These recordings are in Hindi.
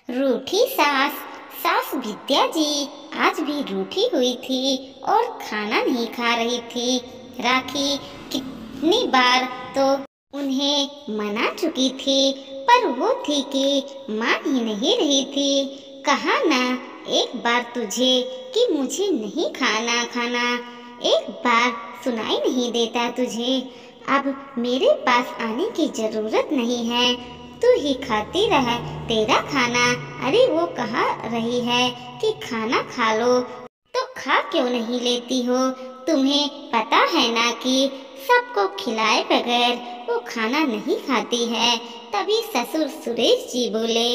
रूठी सास। सास विद्या जी आज भी रूठी हुई थी और खाना नहीं खा रही थी। राखी कितनी बार तो उन्हें मना चुकी थी, पर वो थी कि मान ही नहीं रही थी। कहा ना एक बार तुझे कि मुझे नहीं खाना खाना, एक बार सुनाई नहीं देता तुझे। अब मेरे पास आने की जरूरत नहीं है, तू ही खाती रह तेरा खाना। अरे वो कहा रही है कि खाना खा लो, तो खा क्यों नहीं लेती हो? तुम्हें पता है ना कि सबको खिलाए बगैर वो खाना नहीं खाती है। तभी ससुर सुरेश जी बोले,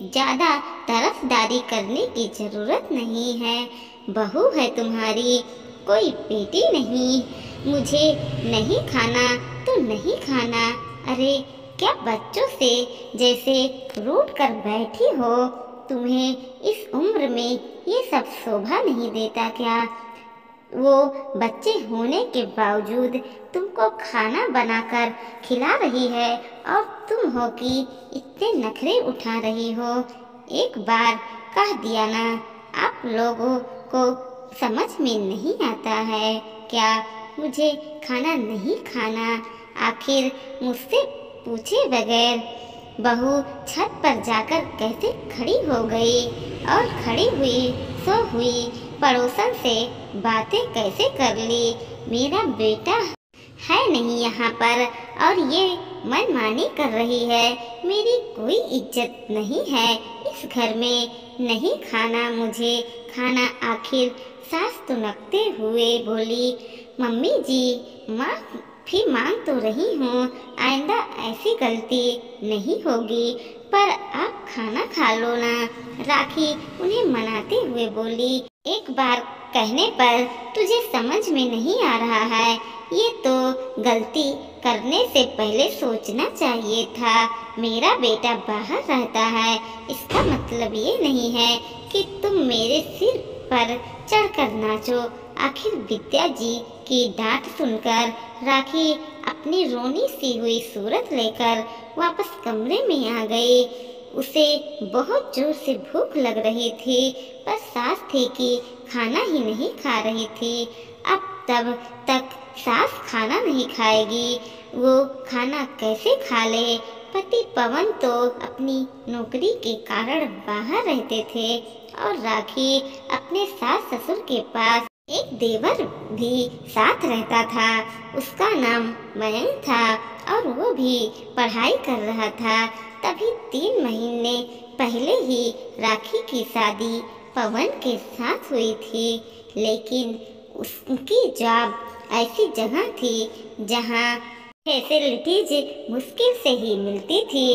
ज्यादा तरफदारी करने की जरूरत नहीं है, बहू है तुम्हारी, कोई बेटी नहीं। मुझे नहीं खाना तो नहीं खाना। अरे क्या बच्चों से जैसे रूठ कर बैठी हो? तुम्हें इस उम्र में ये सब शोभा नहीं देता क्या? वो बच्चे होने के बावजूद तुमको खाना बनाकर खिला रही है और तुम हो कि इतने नखरे उठा रही हो। एक बार कह दिया ना, आप लोगों को समझ में नहीं आता है क्या? मुझे खाना नहीं खाना। आखिर मुझसे पूछे बगैर बहू छत पर जाकर कैसे खड़ी हो गई, और खड़ी हुई सो हुई पड़ोसन से बातें कैसे कर ली। मेरा बेटा है नहीं यहाँ पर और ये मनमानी कर रही है। मेरी कोई इज्जत नहीं है इस घर में। नहीं खाना मुझे खाना। आखिर सास तुनकते हुए बोली, मम्मी जी माफी मांग तो रही हूँ, आइंदा ऐसी गलती नहीं होगी, पर आप खाना खा लो ना। राखी उन्हें मनाते हुए बोली, एक बार कहने पर तुझे समझ में नहीं आ रहा है? ये तो गलती करने से पहले सोचना चाहिए था। मेरा बेटा बाहर रहता है, इसका मतलब ये नहीं है कि तुम मेरे सिर पर चढ़कर नाचो। आखिर विद्या जी की डांट सुनकर राखी अपनी रोनी सी हुई सूरत लेकर वापस कमरे में आ गई। उसे बहुत जोर से भूख लग रही थी, पर सास थी कि खाना ही नहीं खा रही थी। अब तब तक सास खाना नहीं खाएगी, वो खाना कैसे खा ले? पति पवन तो अपनी नौकरी के कारण बाहर रहते थे और राखी अपने सास ससुर के पास एक देवर भी साथ रहता था। उसका नाम मयंक था और वो भी पढ़ाई कर रहा था। तभी 3 महीने पहले ही राखी की शादी पवन के साथ हुई थी, लेकिन उसकी जॉब ऐसी जगह थी जहां फैसिलिटीज मुश्किल से ही मिलती थी।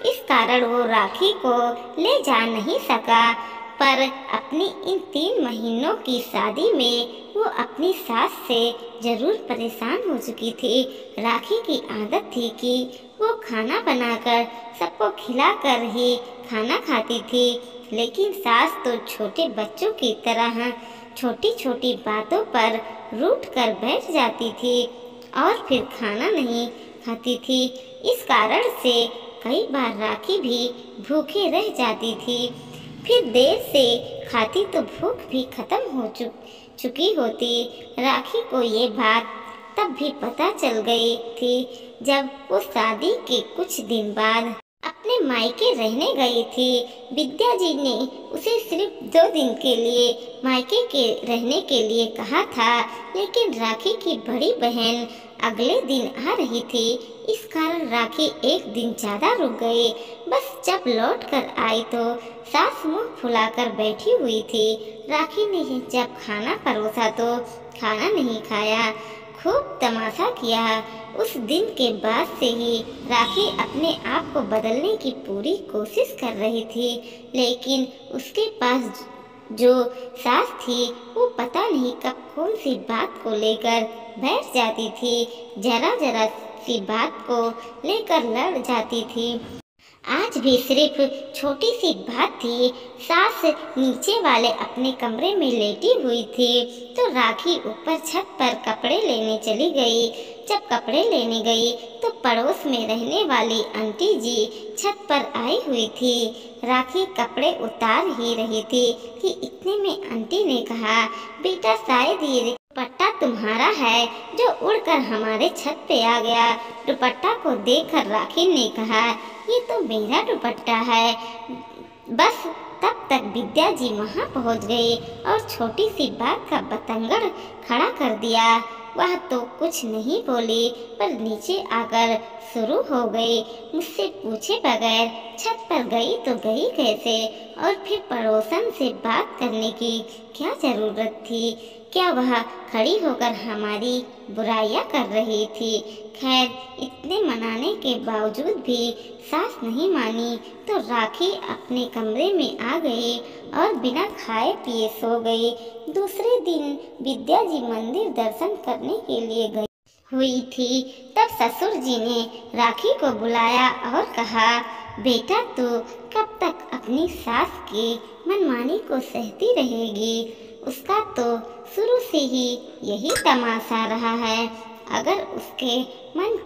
इस कारण वो राखी को ले जा नहीं सका। पर अपनी इन 3 महीनों की शादी में वो अपनी सास से जरूर परेशान हो चुकी थी। राखी की आदत थी कि वो खाना बनाकर सबको खिलाकर ही खाना खाती थी, लेकिन सास तो छोटे बच्चों की तरह छोटी छोटी बातों पर रूठ कर बैठ जाती थी और फिर खाना नहीं खाती थी। इस कारण से कई बार राखी भी भूखे रह जाती थी। फिर देर से खाती तो भूख भी खत्म हो चुकी होती। राखी को ये बात तब भी पता चल गई थी जब वो शादी के कुछ दिन बाद अपने मायके रहने गई थी। विद्या जी ने उसे सिर्फ 2 दिन के लिए मायके के रहने के लिए कहा था, लेकिन राखी की बड़ी बहन अगले दिन आ रही थी। इस कारण राखी एक दिन ज्यादा रुक गई। बस जब लौट कर आई तो सास मुंह फुलाकर बैठी हुई थी। राखी ने जब खाना परोसा तो खाना नहीं खाया, खूब तमाशा किया। उस दिन के बाद से ही राखी अपने आप को बदलने की पूरी कोशिश कर रही थी, लेकिन उसके पास जो सास थी वो पता नहीं कब कौन सी बात को लेकर बैठ जाती थी। जरा जरा सी बात को लेकर लड़ जाती थी। आज भी सिर्फ छोटी सी बात थी। सास नीचे वाले अपने कमरे में लेटी हुई थी तो राखी ऊपर छत पर कपड़े लेने चली गई। जब कपड़े लेने गई तो पड़ोस में रहने वाली आंटी जी छत पर आई हुई थी। राखी कपड़े उतार ही रही थी कि इतने में आंटी ने कहा, बेटा शायद ये दुपट्टा तुम्हारा है जो उड़कर हमारे छत पे आ गया। दुपट्टा को देखकर राखी ने कहा, ये तो मेरा दुपट्टा है। बस तब तक विद्या जी वहाँ पहुँच गई और छोटी सी बात का बतंगड़ खड़ा कर दिया। वह तो कुछ नहीं बोली पर नीचे आकर शुरू हो गई, मुझसे पूछे बगैर छत पर गई तो गई कैसे, और फिर पड़ोसन से बात करने की क्या जरूरत थी? क्या वह खड़ी होकर हमारी बुराइयां कर रही थी? खैर इतने मनाने के बावजूद भी सास नहीं मानी तो राखी अपने कमरे में आ गई और बिना खाए पिए सो गई। दूसरे दिन विद्या जी मंदिर दर्शन करने के लिए गई हुई थी। तब ससुर जी ने राखी को बुलाया और कहा, बेटा तू कब तक अपनी सास की मनमानी को सहती रहेगी? उसका तो शुरू से ही यही तमाशा रहा है। अगर उसके मन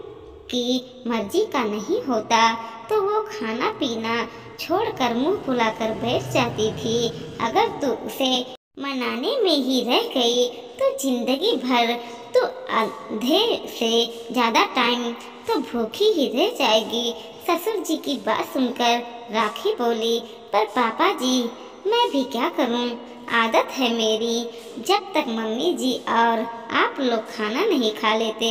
की मर्जी का नहीं होता तो वो खाना पीना छोड़कर मुंह फुलाकर बैठ जाती थी। अगर तू उसे मनाने में ही रह गई तो जिंदगी भर तो आधे से ज़्यादा टाइम तो भूखी ही रह जाएगी। ससुर जी की बात सुनकर राखी बोली, पर पापा जी मैं भी क्या करूं? आदत है मेरी, जब तक मम्मी जी और आप लोग खाना नहीं खा लेते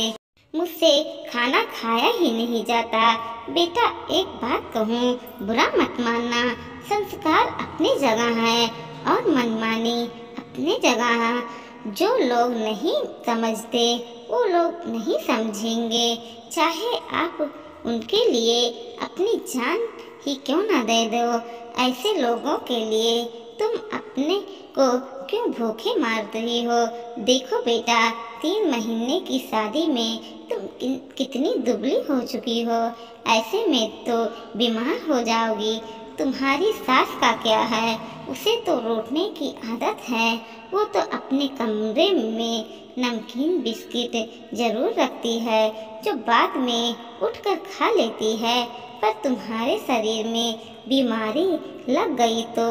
मुझसे खाना खाया ही नहीं जाता। बेटा एक बात कहूँ, बुरा मत मानना, संस्कार अपनी जगह है और मनमानी अपनी जगह है। जो लोग नहीं समझते वो लोग नहीं समझेंगे, चाहे आप उनके लिए अपनी जान ही क्यों ना दे दो। ऐसे लोगों के लिए तुम अपने को क्यों भूखे मार रही हो? देखो बेटा, 3 महीने की शादी में तुम कितनी दुबली हो चुकी हो, ऐसे में तो बीमार हो जाओगी। तुम्हारी सास का क्या है, उसे तो रोटने की आदत है। वो तो अपने कमरे में नमकीन बिस्किट जरूर रखती है जो बाद में उठकर खा लेती है। पर तुम्हारे शरीर में बीमारी लग गई तो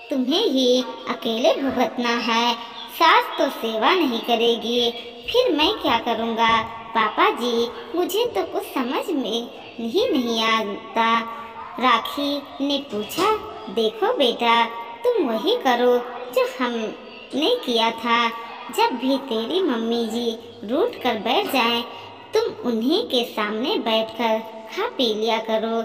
तुम्हें ही अकेले भुगतना है। सास तो सेवा नहीं करेगी, फिर मैं क्या करूँगा? पापा जी मुझे तो कुछ समझ में ही नहीं आता। राखी ने पूछा, देखो बेटा तुम वही करो जो हमने किया था। जब भी तेरी मम्मी जी रूठ कर बैठ जाएं, तुम उन्हीं के सामने बैठकर खा पी लिया करो।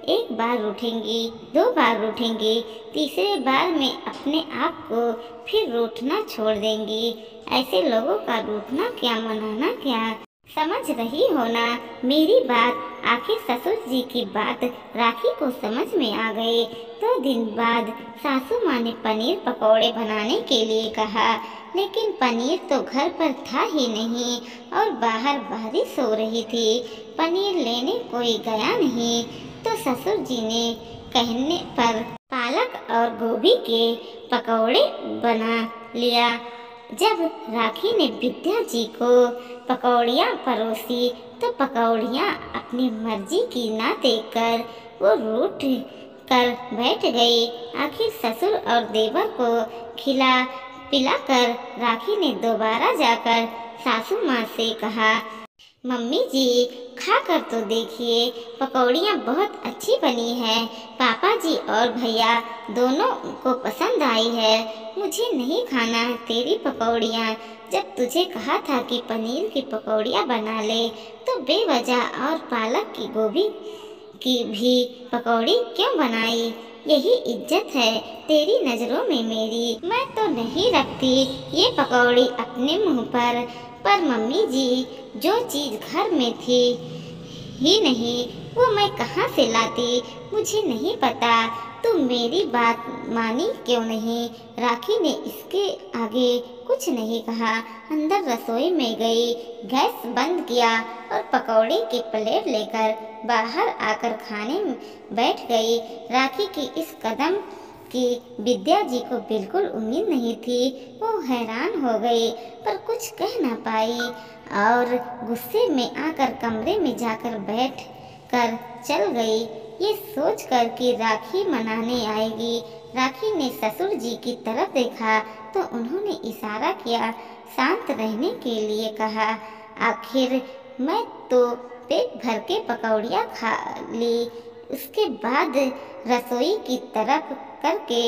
एक बार रूठेंगी, 2 बार रूठेंगी, तीसरे बार में अपने आप को फिर रूठना छोड़ देंगी। ऐसे लोगों का रूठना क्या, मनाना क्या, समझ रही हो ना मेरी बात? आखिर ससुर जी की बात राखी को समझ में आ गई। 2 दिन बाद सासू माँ ने पनीर पकौड़े बनाने के लिए कहा, लेकिन पनीर तो घर पर था ही नहीं और बाहर बारिश हो रही थी। पनीर लेने कोई गया नहीं तो ससुर जी ने कहने पर पालक और गोभी के पकौड़े बना लिया। जब राखी ने विद्या जी को पकौड़ियाँ परोसी तो पकौड़ियाँ अपनी मर्जी की ना देखकर वो रूठ कर बैठ गई। आखिर ससुर और देवर को खिला पिलाकर राखी ने दोबारा जाकर सासू माँ से कहा, मम्मी जी खा कर तो देखिए, पकौड़ियाँ बहुत अच्छी बनी है। पापा जी और भैया दोनों को पसंद आई है। मुझे नहीं खाना तेरी पकौड़ियाँ। जब तुझे कहा था कि पनीर की पकौड़ियाँ बना ले तो बेवजह और पालक की गोभी की भी पकौड़ी क्यों बनाई? यही इज्जत है तेरी नज़रों में मेरी? मैं तो नहीं रखती ये पकौड़ी अपने मुंह पर मम्मी जी जो चीज़ घर में थी ही नहीं वो मैं कहाँ से लाती? मुझे नहीं पता। तुम मेरी बात मानी क्यों नहीं? राखी ने इसके आगे कुछ नहीं कहा। अंदर रसोई में गई, गैस बंद किया और पकौड़े की प्लेट लेकर बाहर आकर खाने बैठ गई। राखी की इस कदम कि विद्या जी को बिल्कुल उम्मीद नहीं थी। वो हैरान हो गई पर कुछ कह ना पाई और गुस्से में आकर कमरे में जाकर बैठ कर चल गई, ये सोचकर कि राखी मनाने आएगी। राखी ने ससुर जी की तरफ देखा तो उन्होंने इशारा किया, शांत रहने के लिए कहा। आखिर मैं तो पेट भर के पकौड़ियाँ खा ली। उसके बाद रसोई की तरफ करके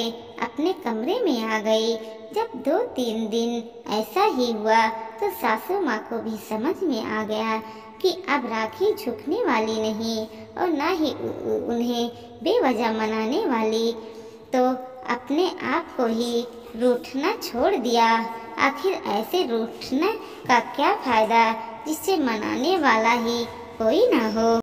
अपने कमरे में आ गई। जब 2-3 दिन ऐसा ही हुआ तो सासू माँ को भी समझ में आ गया कि अब राखी झुकने वाली नहीं और ना ही उन्हें बेवजह मनाने वाली, तो अपने आप को ही रूठना छोड़ दिया। आखिर ऐसे रूठने का क्या फायदा जिससे मनाने वाला ही कोई ना हो।